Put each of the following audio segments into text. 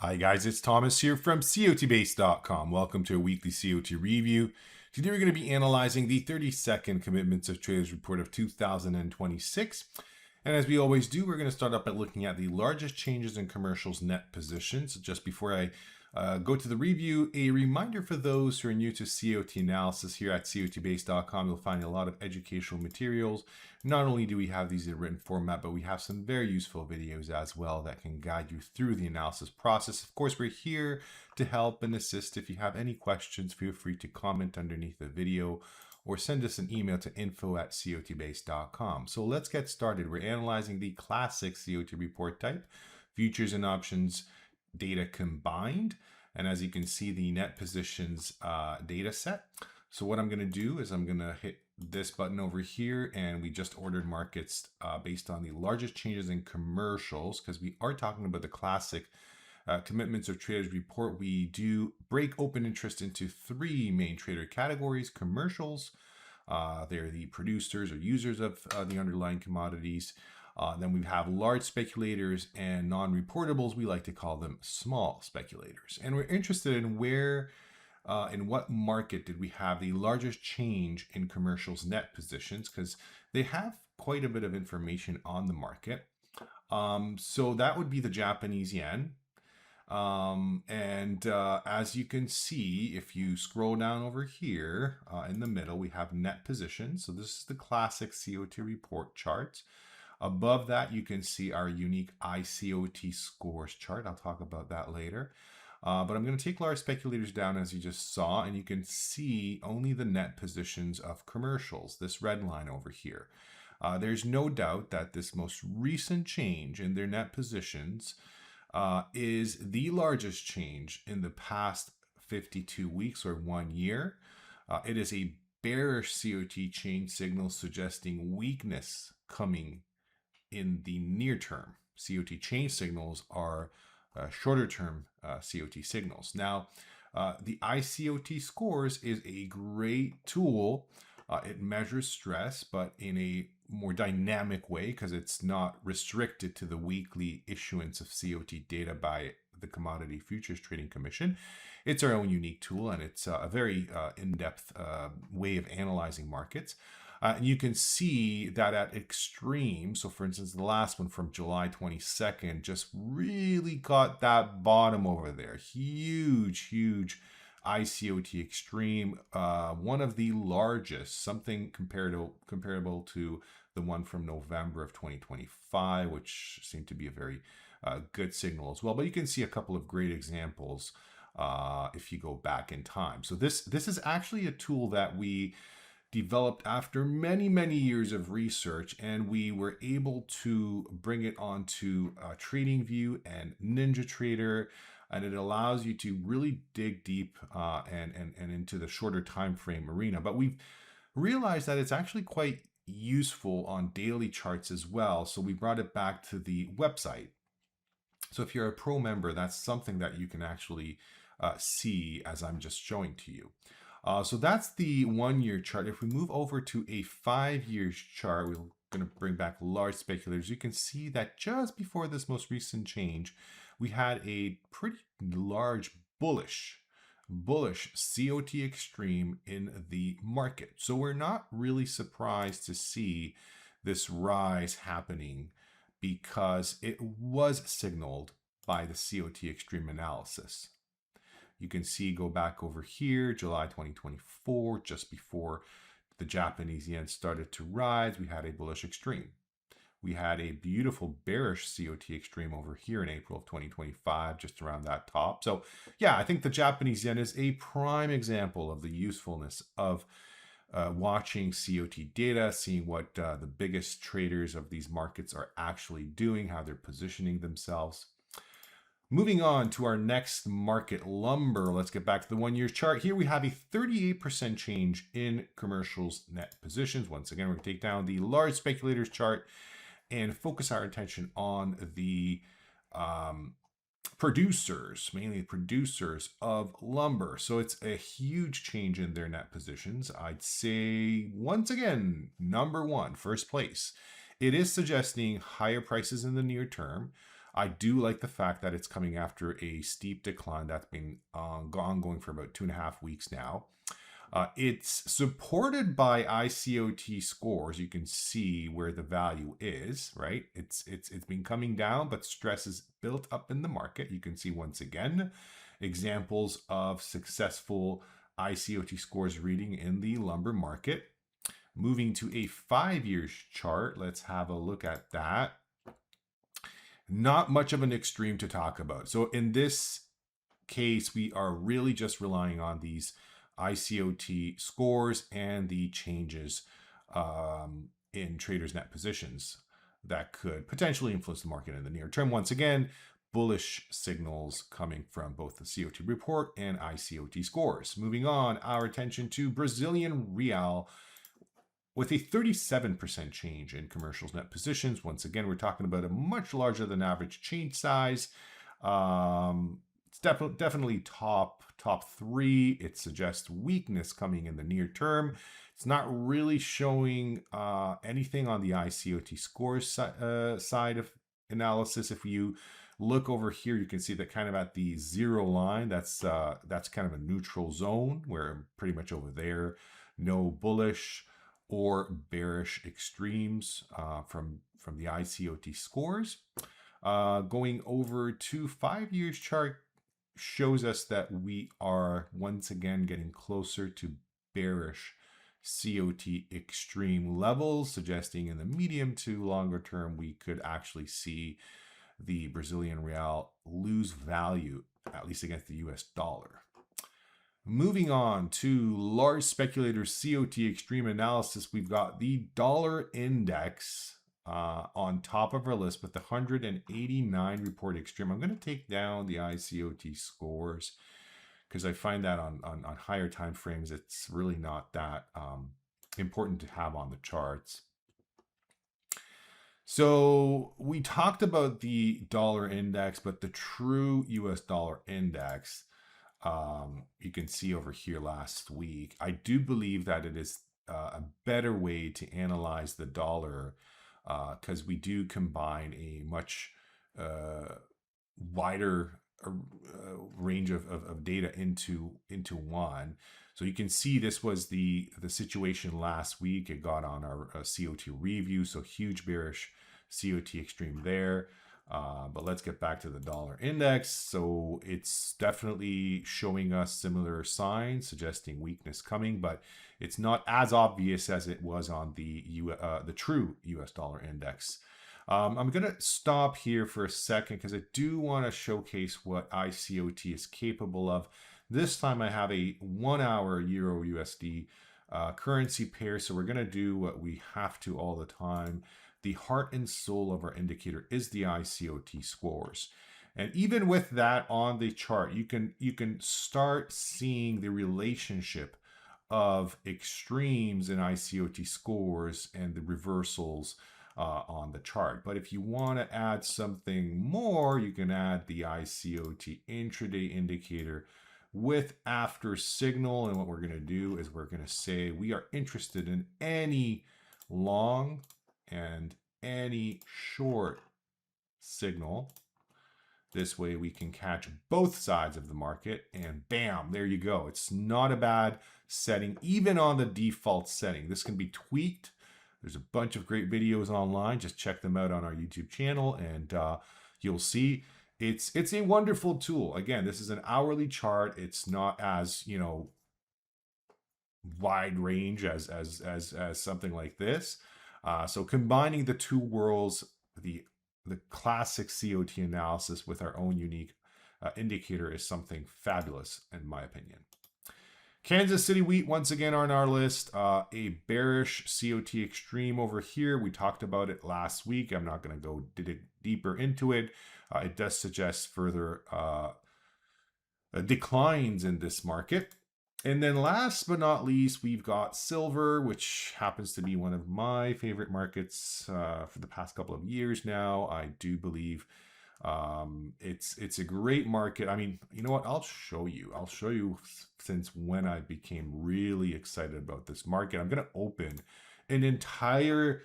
Hi guys, it's Thomas here from COTBASE.com. Welcome to a weekly COT review. Today we're going to be analyzing the 30-second Commitments of Traders Report of 2026. And as we always do, we're going to start up by looking at the largest changes in commercials net positions. Just before I go to the review, a reminder for those who are new to COT analysis here at COTBASE.com, you'll find a lot of educational materials. Not only do we have these in written format, but we have some very useful videos as well that can guide you through the analysis process. Of course, we're here to help and assist. If you have any questions, feel free to comment underneath the video or send us an email to info@cotbase.com. So let's get started. We're analyzing the classic COT report type, futures and options data combined. And as you can see, the net positions data set. So what I'm going to do is I'm going to hit this button over here, and we just ordered markets based on the largest changes in commercials, because we are talking about the classic Commitments of Traders report. We do break open interest into three main trader categories: commercials, they're the producers or users of the underlying commodities. Then we have large speculators and non-reportables. We like to call them small speculators. And we're interested in where, in what market did we have the largest change in commercials net positions, because they have quite a bit of information on the market. So that would be the Japanese yen. As you can see, if you scroll down over here in the middle, we have net positions. So this is the classic COT report chart. Above that, you can see our unique iCOT scores chart. I'll talk about that later. But I'm going to take large speculators down, as you just saw, and you can see only the net positions of commercials, this red line over here. There's no doubt that this most recent change in their net positions is the largest change in the past 52 weeks or 1 year. It is a bearish COT change signal suggesting weakness coming in the near term. COT change signals are shorter term COT signals. Now, the iCOT scores is a great tool. It measures stress, but in a more dynamic way, because it's not restricted to the weekly issuance of COT data by the Commodity Futures Trading Commission. It's our own unique tool, and it's a very in-depth way of analyzing markets. And you can see that at extreme, so for instance, the last one from July 22nd just really got that bottom over there. Huge iCOT Extreme, one of the largest, something comparable to the one from November of 2025, which seemed to be a very good signal as well. But you can see a couple of great examples if you go back in time. So this is actually a tool that we developed after many years of research, and we were able to bring it onto TradingView and NinjaTrader, and it allows you to really dig deep and into the shorter time frame arena. But we've realized that it's actually quite useful on daily charts as well, so we brought it back to the website. So if you're a pro member, that's something that you can actually see as I'm just showing to you. So that's the 1 year chart. If we move over to a 5 year chart, we're going to bring back large speculators. You can see that just before this most recent change, we had a pretty large bullish COT Extreme in the market. So we're not really surprised to see this rise happening, because it was signaled by the COT Extreme analysis. You can see, go back over here, July 2024, just before the Japanese yen started to rise, we had a bullish extreme. We had a beautiful bearish COT Extreme over here in April of 2025, just around that top. So yeah, I think the Japanese yen is a prime example of the usefulness of watching COT data, seeing what the biggest traders of these markets are actually doing, how they're positioning themselves. Moving on to our next market, lumber. Let's get back to the 1 year chart. Here we have a 38% change in commercials net positions. Once again, we're going to take down the large speculators chart and focus our attention on the producers, mainly producers of lumber. So it's a huge change in their net positions. I'd say, once again, number one, first place. It is suggesting higher prices in the near term. I do like the fact that it's coming after a steep decline that's been ongoing for about 2.5 weeks now. It's supported by iCOT scores. You can see where the value is, right? It's been coming down, but stress is built up in the market. You can see once again examples of successful iCOT scores reading in the lumber market. Moving to a 5-year chart, let's have a look at that. Not much of an extreme to talk about. So in this case, we are really just relying on these iCOT scores and the changes in traders' net positions that could potentially influence the market in the near term. Once again, bullish signals coming from both the COT report and iCOT scores. Moving on, our attention to Brazilian Real with a 37% change in commercials net positions. Once again, we're talking about a much larger than average change size. It's definitely top 3. It suggests weakness coming in the near term. It's not really showing anything on the iCOT scores side of analysis. If you look over here, you can see that kind of at the 0 line, that's kind of a neutral zone where pretty much over there, no bullish or bearish extremes from the iCOT scores. Going over to 5 years chart shows us that we are once again getting closer to bearish COT extreme levels, suggesting in the medium to longer term we could actually see the Brazilian real lose value, at least against the US dollar. Moving on to large speculators COT extreme analysis, we've got the dollar index on top of our list with the 189 report extreme. I'm going to take down the iCOT scores because I find that on higher time frames, it's really not that important to have on the charts. So we talked about the dollar index, but the true US dollar index, you can see over here last week. I do believe that it is a better way to analyze the dollar because we do combine a much wider range of data into one. So you can see this was the situation last week. It got on our COT review, so huge bearish COT extreme there. But let's get back to the dollar index. So it's definitely showing us similar signs, suggesting weakness coming, but it's not as obvious as it was on the true US dollar index. I'm going to stop here for a second because I do want to showcase what iCOT is capable of. This time I have a 1-hour Euro USD currency pair. So we're going to do what we have to all the time. The heart and soul of our indicator is the iCOT scores. And even with that on the chart, you can start seeing the relationship of extremes in iCOT scores and the reversals on the chart. But if you want to add something more, you can add the iCOT Intraday Indicator with AfterSignal. And what we're going to do is we're going to say we are interested in any long and any short signal. This way we can catch both sides of the market and bam, there you go. It's not a bad setting, even on the default setting. This can be tweaked. There's a bunch of great videos online. Just check them out on our YouTube channel and you'll see it's a wonderful tool. Again, this is an hourly chart. It's not as, wide range as something like this. So combining the two worlds, the classic COT analysis with our own unique indicator is something fabulous in my opinion. Kansas City wheat once again on our list, a bearish COT extreme over here. We talked about it last week. I'm not going to go dig deeper into it. It does suggest further declines in this market. And then last but not least, we've got silver, which happens to be one of my favorite markets for the past couple of years now. I do believe it's a great market. I mean, you know what? I'll show you since when I became really excited about this market. I'm going to open an entire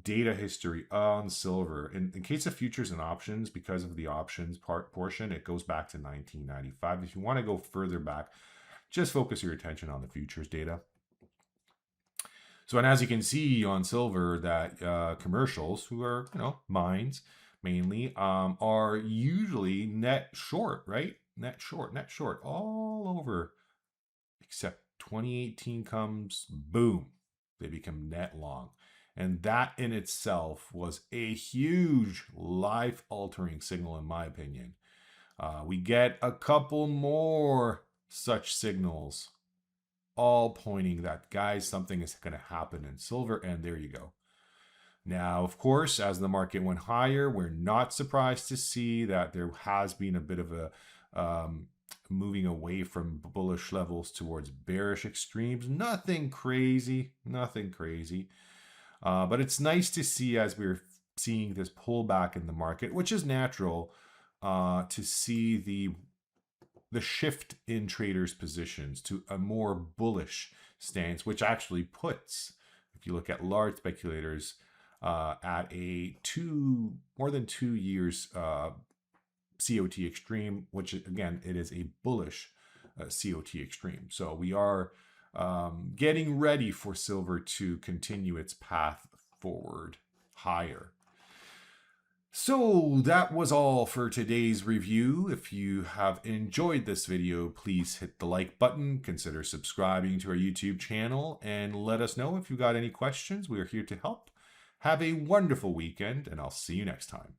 data history on silver. In case of futures and options, because of the options portion, it goes back to 1995. If you want to go further back, just focus your attention on the futures data. So, and as you can see on silver, that commercials, who are, mines mainly, are usually net short, right? Net short all over, except 2018 comes, boom, they become net long. And that in itself was a huge life-altering signal, in my opinion. We get a couple more such signals, all pointing that, guys, something is going to happen in silver, and there you go. Now, of course, as the market went higher, we're not surprised to see that there has been a bit of a moving away from bullish levels towards bearish extremes. Nothing crazy, but it's nice to see, as we're seeing this pullback in the market, which is natural, to see the shift in traders' positions to a more bullish stance, which actually puts, if you look at large speculators, at a more than 2 years COT Extreme, which again, it is a bullish COT Extreme. So we are getting ready for silver to continue its path forward higher. So that was all for today's review. If you have enjoyed this video, please hit the like button, consider subscribing to our YouTube channel, and let us know if you got any questions. We are here to help. Have a wonderful weekend, and I'll see you next time.